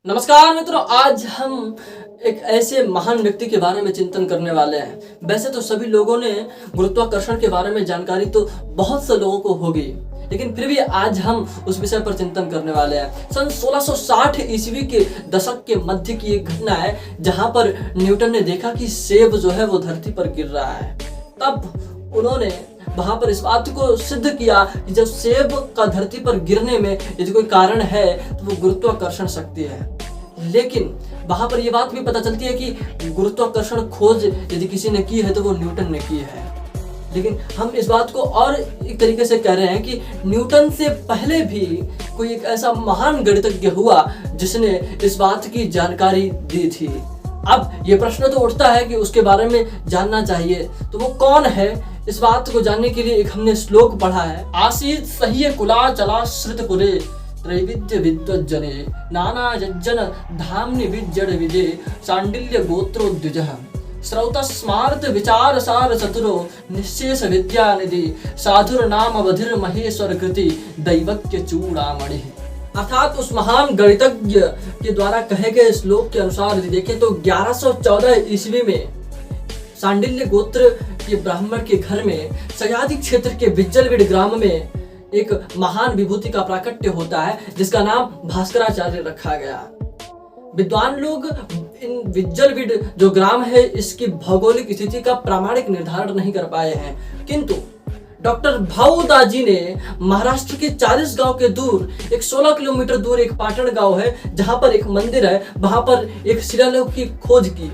नमस्कार मित्रों, आज हम एक ऐसे महान व्यक्ति के बारे में चिंतन करने वाले हैं। वैसे तो सभी लोगों ने गुरुत्वाकर्षण के बारे में जानकारी तो बहुत से लोगों को होगी, लेकिन फिर भी आज हम उस विषय पर चिंतन करने वाले हैं। सन 1660 ईस्वी के दशक के मध्य की एक घटना है, जहां पर न्यूटन ने देखा कि सेब जो है वो धरती पर गिर रहा है। तब उन्होंने वहां पर इस बात को सिद्ध किया कि जब सेब का धरती पर गिरने में यदि कोई कारण है तो वो गुरुत्वाकर्षण शक्ति है। लेकिन वहां पर यह बात भी पता चलती है कि गुरुत्वाकर्षण खोज यदि किसी ने की है तो वो न्यूटन ने की है। लेकिन हम इस बात को और एक तरीके से कह रहे हैं कि न्यूटन से पहले भी कोई एक ऐसा महान गणितज्ञ हुआ जिसने इस बात की जानकारी दी थी। अब ये प्रश्न तो उठता है कि उसके बारे में जानना चाहिए, तो वो कौन है? इस बात को जानने के लिए एक हमने श्लोक पढ़ा है। आसीत सह्य कुला चला श्रुतपुरे त्रैविध्य विद्वज्जने नाना यज्जन धाम्नि विज्जड विजे सांडिल्य गोत्रोद्विजः श्रौतस्मार्त विचार सार चतुरो निश्चेष विद्यानिधि साधुर नाम बधिर महेश्वर कृति दैवक्य चूड़ामणि। अर्थात उस महान गणितज्ञ के द्वारा कहे गए श्लोक के अनुसार यदि देखें तो 1114 ईस्वी में सांडिल्य गोत्र के ब्राह्मण के घर में सह्याद्री क्षेत्र के विज्जलविड ग्राम में एक महान विभूति का प्राकट्य होता है, जिसका नाम भास्कराचार्य रखा गया। विद्वान लोग इन विज्जलविड जो ग्राम है इसकी भौगोलिक स्थिति का प्रामाणिक निर्धारण नहीं कर पाए हैं, किंतु डॉक्टर भाऊदा जी ने महाराष्ट्र के 40 गांव के दूर एक 16 किलोमीटर दूर एक पाटण गांव है जहां पर एक मंदिर है, वहां पर एक शिलालेख की खोज की,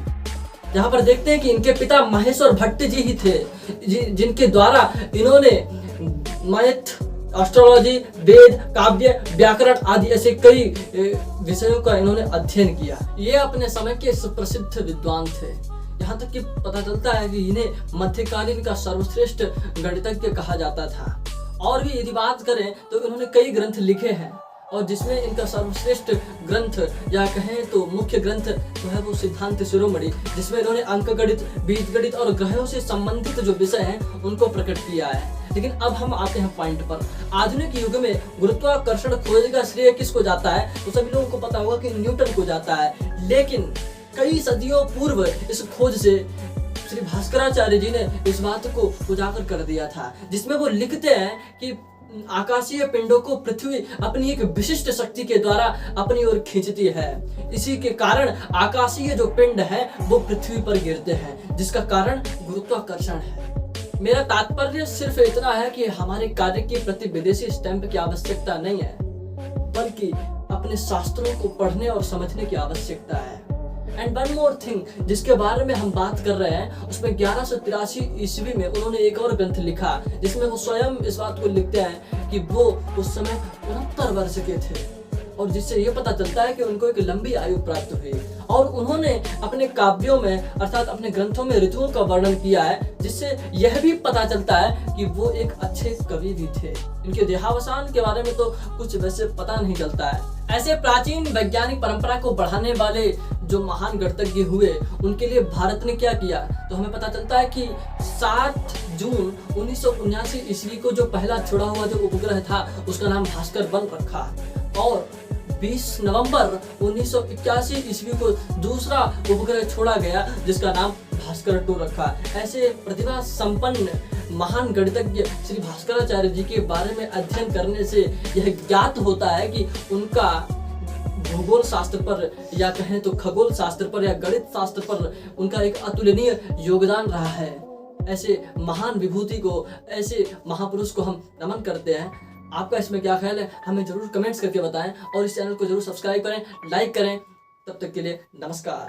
जहां पर देखते हैं कि इनके पिता महेश्वर भट्ट जी ही थे, जिनके द्वारा इन्होंने मैथ, एस्ट्रोलॉजी, वेद, काव्य, व्याकरण आदि ऐसे कई विषयों का इन्होंने अध्ययन किया। ये अपने समय के सुप्रसिद्ध विद्वान थे। यहाँ तक कि पता चलता है कि इन्हें मध्यकालीन का सर्वश्रेष्ठ गणितज्ञ कहा जाता था। और भी यदि बात करें तो इन्होंने कई ग्रंथ लिखे हैं, और जिसमें इनका सर्वश्रेष्ठ ग्रंथ या कहें तो मुख्य ग्रंथ जो है वो सिद्धांत शिरोमणि, जिसमें इन्होंने अंकगणित, बीजगणित और ग्रहों से संबंधित जो विषय हैं उनको प्रकट किया है। लेकिन अब हम आते हैं पॉइंट पर। आधुनिक युग में गुरुत्वाकर्षण खोज का श्रेय किसको जाता है? तो सभी लोगों को पता होगा कि न्यूटन को जाता है। लेकिन कई सदियों पूर्व इस खोज से श्री भास्कराचार्य जी ने इस बात को उजागर कर दिया था, जिसमें वो लिखते हैं कि आकाशीय पिंडों को पृथ्वी अपनी एक विशिष्ट शक्ति के द्वारा अपनी ओर खींचती है। इसी के कारण आकाशीय जो पिंड है वो पृथ्वी पर गिरते हैं, जिसका कारण गुरुत्वाकर्षण है। मेरा तात्पर्य सिर्फ इतना है कि हमारे कार्य के प्रति विदेशी स्टैंप की आवश्यकता नहीं है, बल्कि अपने शास्त्रों को पढ़ने और समझने की आवश्यकता है। एंड वन मोर थिंग जिसके बारे में हम बात कर रहे हैं, उसमें 1183 ईस्वी में उन्होंने एक और ग्रंथ लिखा, जिसमें वो स्वयं इस बात को लिखते हैं कि वो उस समय 69 वर्ष के थे, और जिससे ये पता चलता है कि उनको एक लंबी आयु प्राप्त हुई। और उन्होंने अपने काव्यों में अर्थात अपने ग्रंथों में ऋतुओं का वर्णन किया है, जिससे यह भी पता चलता है कि वो एक अच्छे कवि भी थे। इनके देहावसान के बारे में तो कुछ वैसे पता नहीं चलता है। ऐसे प्राचीन वैज्ञानिक परंपरा को बढ़ाने वाले जो महान गणितज्ञ हुए, उनके लिए भारत ने क्या किया? तो हमें पता चलता है कि 7 जून 1979 ईस्वी को जो पहला छोड़ा हुआ जो उपग्रह था उसका नाम भास्कर 1 रखा, और 20 नवंबर 1981 ईस्वी को दूसरा उपग्रह छोड़ा गया जिसका नाम भास्कर 2 रखा। ऐसे प्रतिभा संपन्न महान गणितज्ञ श्री भास्कराचार्य जी के बारे में अध्ययन करने से यह ज्ञात होता है कि उनका भूगोल शास्त्र पर या कहें तो खगोल शास्त्र पर या गणित शास्त्र पर उनका एक अतुलनीय योगदान रहा है। ऐसे महान विभूति को, ऐसे महापुरुष को हम नमन करते हैं। आपका इसमें क्या ख्याल है? हमें जरूर कमेंट्स करके बताएं, और इस चैनल को जरूर सब्सक्राइब करें, लाइक करें। तब तक के लिए नमस्कार।